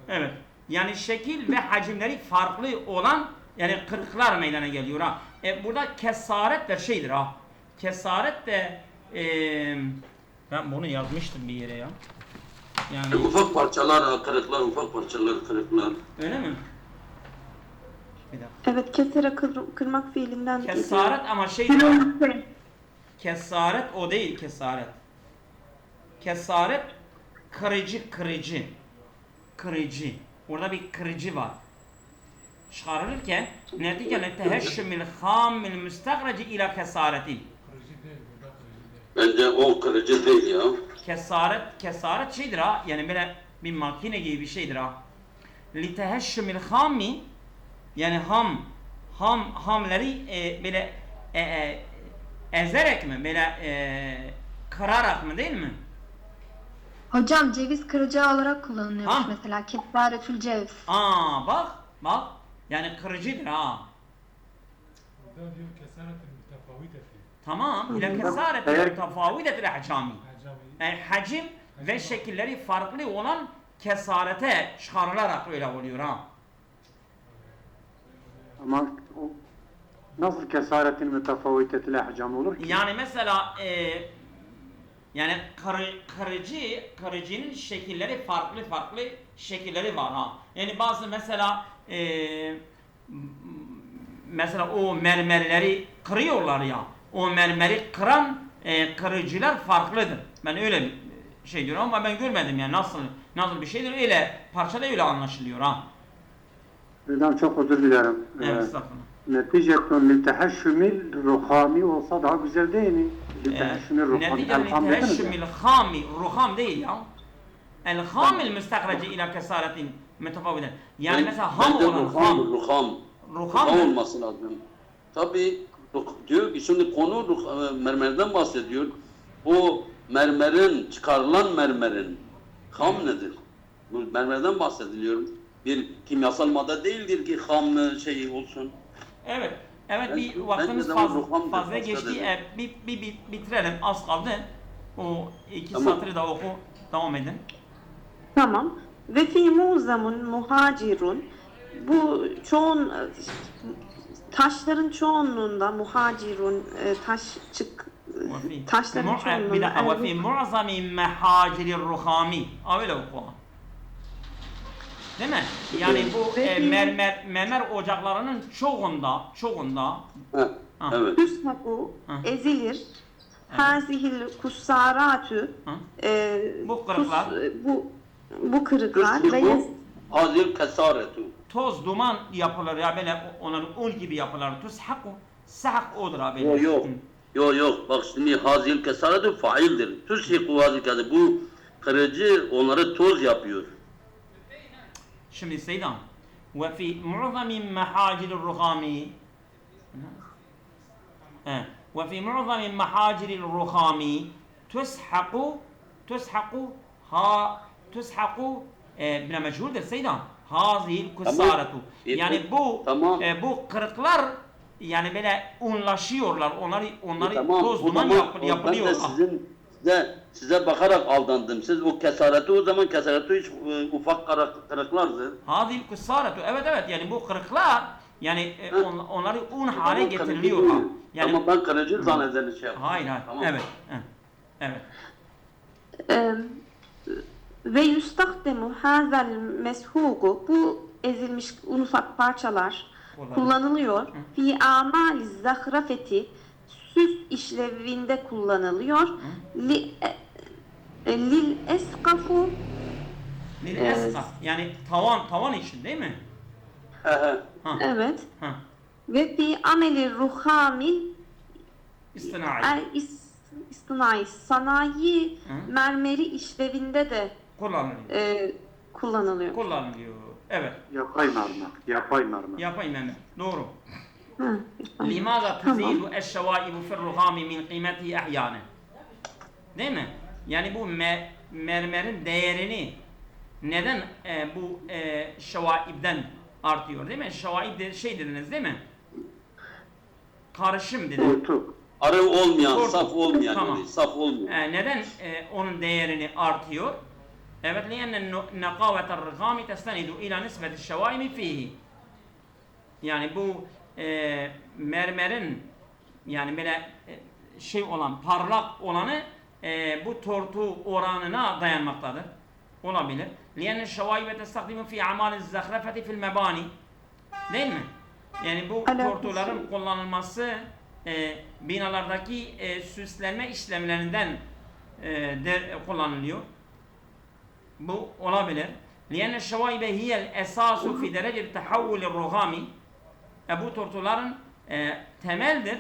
Speaker 1: Evet. Yani şekil ve hacimleri farklı olan, yani kırıklar meydana geliyor ha. Burada kesaret de şeydir ha. Kesaret de ben bunu yazmıştım bir yere ya. Yani
Speaker 2: Ufak parçalar, kırıklar, ufak parçalar, kırıklar.
Speaker 1: öyle mi? Bir dakika.
Speaker 4: Evet, kesere kırmak fiilinden
Speaker 1: Kesaret ama şeydir ha. Kesaret o değil, kesaret. Kesaret kırıcı. Orada bir kırıcı var. Çıkarılırken neticede teheşşümil hamil müstahreci ila kesareti.
Speaker 2: Bence o kırıcı değil ya.
Speaker 1: Kesaret şeydir ha, yani böyle bir makine gibi bir şeydir ha. Li teheşşümil hami, yani hamleri böyle ezerek mi, böyle kırarak mı, değil mi?
Speaker 5: Hocam ceviz kıracağı olarak kullanılıyormuş
Speaker 1: Ha.
Speaker 5: mesela. Kefaretül ceviz.
Speaker 1: Bak. Yani kırıcıdır ha.
Speaker 6: Burada diyor kesaretin mütefaviteti.
Speaker 1: Tamam. İle kesaret
Speaker 3: Eğer-
Speaker 1: mütefavidetir ahcami. Hacim ve şekilleri farklı olan kesarete çıkarılarak öyle oluyor ha.
Speaker 3: Ama Nasıl kesaretin mütefaviteti lahcam olur ki?
Speaker 1: Yani mesela yani karıcının şekilleri farklı şekilleri var ha. Yani bazı mesela mesela o mermerleri kırıyorlar ya. O mermeri kıran kırıcılar farklıdır. Ben öyle bir şey diyorum ama ben görmedim yani nasıl bir şeydir, öyle parçada öyle anlaşılıyor ha.
Speaker 3: Hocam çok özür dilerim.
Speaker 1: Evet, estağfurullah.
Speaker 3: Neticetun liteheşşümil ruhami olsa daha güzel değil mi? Liteheşşümil ruhami.
Speaker 1: Netice
Speaker 3: Elham dediniz
Speaker 1: liteheşşümil
Speaker 3: ya.
Speaker 1: hami, ruham değil ya. El hamil müstakreci ila kesaretin metafaviden. Yani mesela ham
Speaker 2: bence
Speaker 1: olan
Speaker 2: ruham,
Speaker 1: ham.
Speaker 2: ruham
Speaker 1: Ruham mı?
Speaker 2: olması lazım. Tabii diyor ki şimdi konu mermerden bahsediyor. O mermerin, çıkarılan mermerin ham nedir? Bu mermerden bahsediliyor. Bir kimyasal madde değildir ki ham şey olsun.
Speaker 1: Evet.
Speaker 2: Ben-
Speaker 1: Bir
Speaker 2: ben
Speaker 1: vaktimiz
Speaker 2: de zaman
Speaker 1: fazla
Speaker 2: ruham
Speaker 1: fazla
Speaker 2: başka
Speaker 1: geçti.
Speaker 2: dedim.
Speaker 1: Bitirelim. Az kaldı. O iki
Speaker 2: Tamam.
Speaker 1: satırı da oku. Devam edin.
Speaker 4: Tamam. Ve fi muzamun muhacirun, bu taşların çoğunluğunda muhacirun, taşların çoğunluğunda
Speaker 1: Bir dakika. Ve fi mu'zami mehaciri ruhami. Öyle oku. Değil mi? Yani bu mermer ocaklarının çoğunda
Speaker 2: Heh,
Speaker 1: Ha.
Speaker 2: evet.
Speaker 4: tüshaku
Speaker 1: Ha.
Speaker 4: ezilir. Hazihil kussaratü,
Speaker 1: Bu kırıklar.
Speaker 4: bu kırıklar ve
Speaker 2: Tushiku hazil kesaretu.
Speaker 1: toz duman yapılır ya, böyle onların un gibi yapılır. Tushaku, sahak odur abi.
Speaker 2: Yok. Yok. Bak şimdi hazil kesaretu faildir. Tushiku hazil kesaretu. Bu kırıcı onları toz yapıyor.
Speaker 1: Şimdi Seydan. Ve fi mu'zami mehaciril ruhami. Ve fi mu'zami mehaciril ruhami tushaku bina meçhuldür Seydan. Hazil kussaretu. Yani bu kırıklar yani böyle unlaşıyorlar. Onları toz duman yapılıyor.
Speaker 2: Size bakarak aldandım. Siz o kesareti o zaman kesareti hiç ufak kırıklardır.
Speaker 1: Hazil kussaretu. Evet yani bu kırıklar yani onları un hale
Speaker 2: Tamam,
Speaker 1: getiriliyor.
Speaker 2: kırıcı
Speaker 1: Ha.
Speaker 2: değil.
Speaker 1: Yani
Speaker 2: Ama ben kırıcı zanneden şey yaptım.
Speaker 1: hayır.
Speaker 2: Tamam.
Speaker 1: Evet.
Speaker 4: ve yustahdemu hazel meshugu, bu ezilmiş un ufak parçalar kullanılıyor. Fi amali zahrafeti, süs işlevinde kullanılıyor. Lil eskafu,
Speaker 1: Lil esqaf. Yani tavan için değil mi?
Speaker 4: evet.
Speaker 1: Ha.
Speaker 4: Ve fi ameli ruhami,
Speaker 1: İstinai.
Speaker 4: istinai, sanayi mermeri işlevinde de
Speaker 1: Kullanılıyor.
Speaker 4: kullanılıyor.
Speaker 1: Evet.
Speaker 3: Yapay mermer.
Speaker 1: Yapay mermer. Doğru.
Speaker 4: Hı,
Speaker 1: Limaza
Speaker 4: tamam.
Speaker 1: tuzidu eşşevaibu firruhami min kıymetihi ahyane. Değil mi? Yani bu mermerin değerini neden bu şevaibden artıyor değil mi? Şevaib de şey dediniz değil mi? Karışım dediniz.
Speaker 3: Kurtu.
Speaker 2: Arı olmayan,
Speaker 1: Tortu.
Speaker 2: saf olmayan,
Speaker 1: Tamam.
Speaker 2: öyle, saf olmayan.
Speaker 1: Neden onun değerini artıyor? Evet, لأن نقاوة الرخام تستند إلى نسبة الشوائب فيه. Yani bu mermerin yani böyle şey olan, parlak olanı bu tortu oranına dayanmaktadır. Olabilir. لأن الشوائب تستخدم في أعمال الزخرفة في المباني. Değil mi? Yani bu tortuların kullanılması binalardaki süslenme işlemlerinden kullanılıyor. Bu olabilir. لأن الشوائب هي الأساس في درجة تحول الرخام. Bu tortuların temeldir.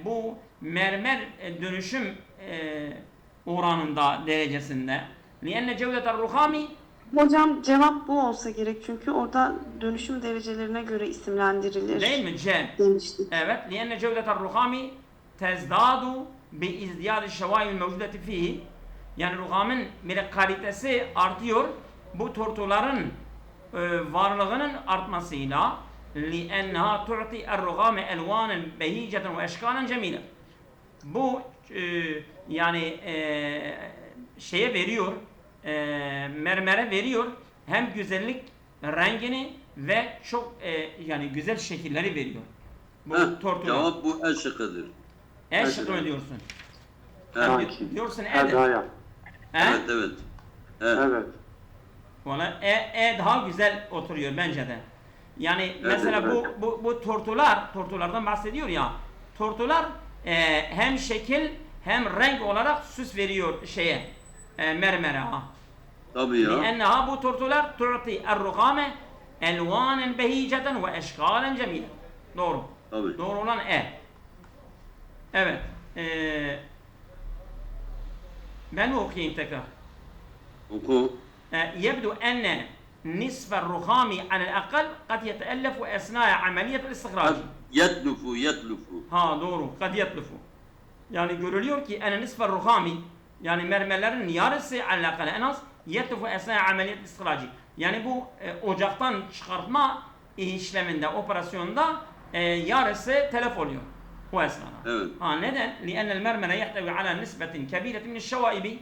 Speaker 1: Bu mermer dönüşüm oranında, derecesinde. لأن جودة الرخام.
Speaker 4: Hocam cevap bu olsa gerek, çünkü orada dönüşüm derecelerine göre isimlendirilir.
Speaker 1: Değil mi? C.
Speaker 4: Demiştik.
Speaker 1: Evet. لأن جودة الرخام تزداد بإزدياد الشوائب الموجودة فيه. Yani ruhamın bir kalitesi artıyor. Bu tortuların varlığının artmasıyla لأنها تعطي الرخام ألوانا بهيجة وأشكالا جميلة. Bu yani şeye veriyor, mermere veriyor, hem güzellik rengini ve çok yani güzel şekilleri veriyor. Bu
Speaker 2: Heh,
Speaker 1: tortular.
Speaker 2: cevap bu el şıkkıdır.
Speaker 1: E şıkkı diyorsun.
Speaker 2: Evet,
Speaker 3: Sanki.
Speaker 1: Diyorsun e'dir.
Speaker 3: Edaya.
Speaker 2: evet,
Speaker 1: E?
Speaker 2: evet. Evet.
Speaker 3: Evet.
Speaker 1: Valla e daha güzel oturuyor bence de. Yani mesela
Speaker 3: evet.
Speaker 1: bu tortulardan bahsediyor ya. Tortular hem şekil hem renk olarak süs veriyor şeye, mermere. Ha.
Speaker 2: Tabii ya.
Speaker 1: لأنها bu tortular تعطي الرخامة ألوانا بهيجة وأشكالا جميلة. Doğru.
Speaker 2: Tabii.
Speaker 1: Doğru olan Evet. Ben okuyayım tekrar.
Speaker 2: Oku.
Speaker 1: يبدو أن نصف الرخام على الأقل قد يتألف أثناء عملية الاستخراج.
Speaker 2: Yetlufu.
Speaker 1: Ha doğru. قد يتلف. Yani görülüyor ki أن نصف الرخام yani mermerlerin yarısı على الأقل en az يتلف أثناء عملية الاستخراج. Yani bu ocaktan çıkartma işleminde, operasyonda yarısı telef oluyor. O esnada.
Speaker 2: Evet.
Speaker 1: Ha neden? لأن المرمر يحتوي على نسبة كبيرة من الشوائب.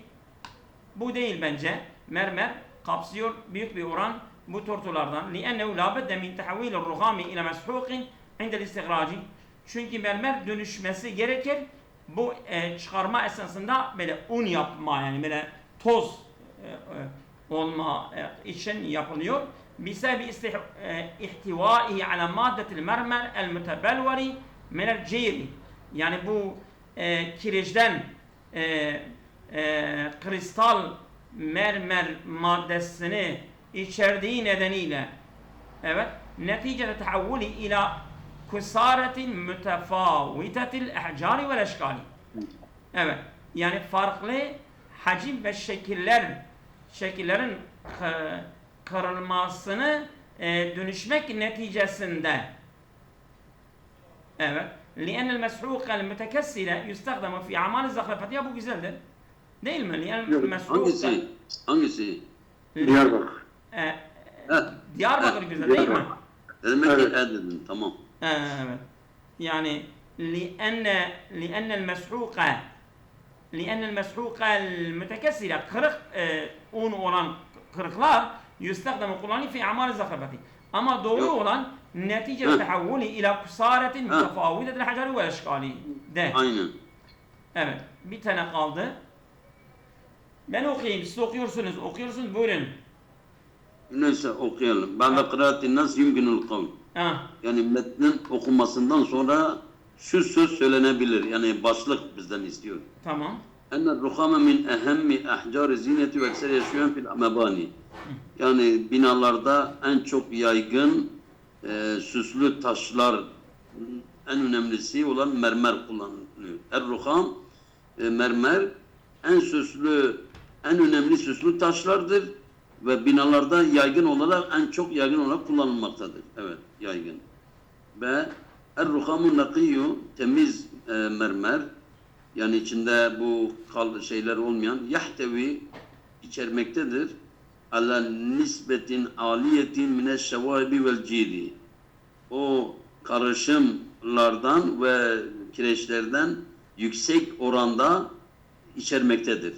Speaker 1: Bu değil bence. Mermer kapsıyor büyük bir oran bu tortulardan. لأنه لا بد من تحويل الرخام إلى مسحوق عند الاستخراج. Çünkü mermer dönüşmesi gerekir. Bu çıkarma esnasında böyle un yapma yani böyle toz olma için yapılıyor. بسبب ihtivaihi ala maddetil mermer el mütebelveri minel ciri. Yani bu kireçten kristal mermer maddesini içerdiği nedeniyle evet neticede tahavvuli ila kusaretin mütefavitetil ehcari vel eşkali. Evet yani farklı hacim ve şekillerin kırılmasını dönüşmek neticesinde evet لأن المسحوق المتكسرة يستخدم في أعمال الزخرفة. Ya bu güzeldir. Değil mi? لأن المسحوق
Speaker 2: Hangisi?
Speaker 3: Diyarbakır.
Speaker 1: Diyarbakır güzel değil mi?
Speaker 2: Demek ki
Speaker 3: Evet.
Speaker 2: dedim. Tamam.
Speaker 1: Evet. Yani لأن المسحوق المتكسرة kırık un olan kırıklar يستخدم kullanılıyor في أعمال الزخرفة. Ama doğru
Speaker 2: Yok.
Speaker 1: olan netice tehavvuli ila kusaretin mütefavidetil hacari ve eşkali de.
Speaker 2: Aynen.
Speaker 1: Evet. Bir tane kaldı. Ben okuyayım. Siz okuyorsunuz. Okuyorsunuz. Buyurun.
Speaker 2: Neyse okuyalım. Ben kıraatin nas yumkinul kavl.
Speaker 1: Ha.
Speaker 2: Yani metnin okunmasından sonra şu söz söylenebilir. Yani başlık bizden istiyor.
Speaker 1: Tamam.
Speaker 2: Enne ruhame min ehemmi ahcar zineti ve ekser yaşayan fil mebani. Yani binalarda en çok yaygın süslü taşlar en önemlisi olan mermer kullanılıyor. Er-ruham mermer en önemli süslü taşlardır ve binalarda en çok yaygın olarak kullanılmaktadır. Evet, yaygın. Ve er-ruhamun nakiyyu temiz mermer yani içinde bu şeyler olmayan yahtevi içermektedir. Ala nisbetin aliyetin mineşşevâbi vel cîdi. O karışımlardan ve kireçlerden yüksek oranda içermektedir.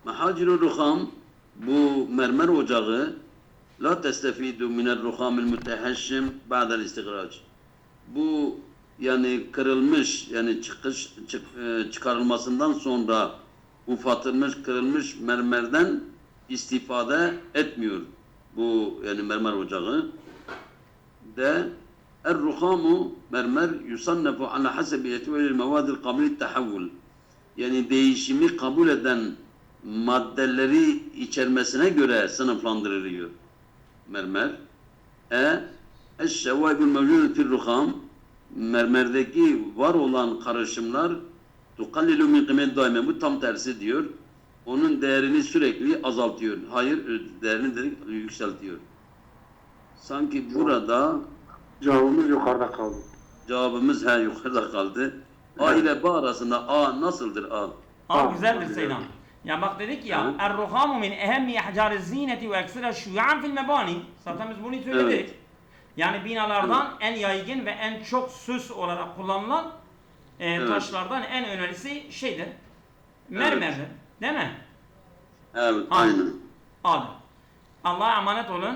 Speaker 2: Mahacirul ruham bu mermer ocağı la testefidu minel ruhamil müteheşşim ba'del istigrac. Bu yani kırılmış yani çıkarılmasından sonra ufatılmış kırılmış mermerden istifade etmiyor bu yani mermer ocağı de er-ruhamu mermer yusannefu ala hasebiyeti ve mevadil kabul tahavvul yani değişimi kabul eden maddeleri içermesine göre sınıflandırılıyor mermer. Eş-şevaibul mevcudu fil-ruham mermerdeki var olan karışımlar tukallilu min kıymet daime bu tam tersi diyor. Onun değerini sürekli azaltıyor. Hayır, değerini de yükseltiyor. Sanki burada
Speaker 3: Cevabımız yukarıda kaldı.
Speaker 2: cevabımız yukarıda kaldı. A ile B arasında A nasıldır A?
Speaker 1: Güzeldir Seylan. Ya bak dedik ya er-ruhamu min ehemmi ahcari zineti ve eksira şuyan fil mebani. Zaten biz bunu söyledik.
Speaker 2: Evet.
Speaker 1: Yani binalardan en yaygın ve en çok süs olarak kullanılan taşlardan en önemlisi şeydir. Mermerdir. Değil mi?
Speaker 2: Evet, aynen.
Speaker 1: Hadi. Allah'a emanet olun.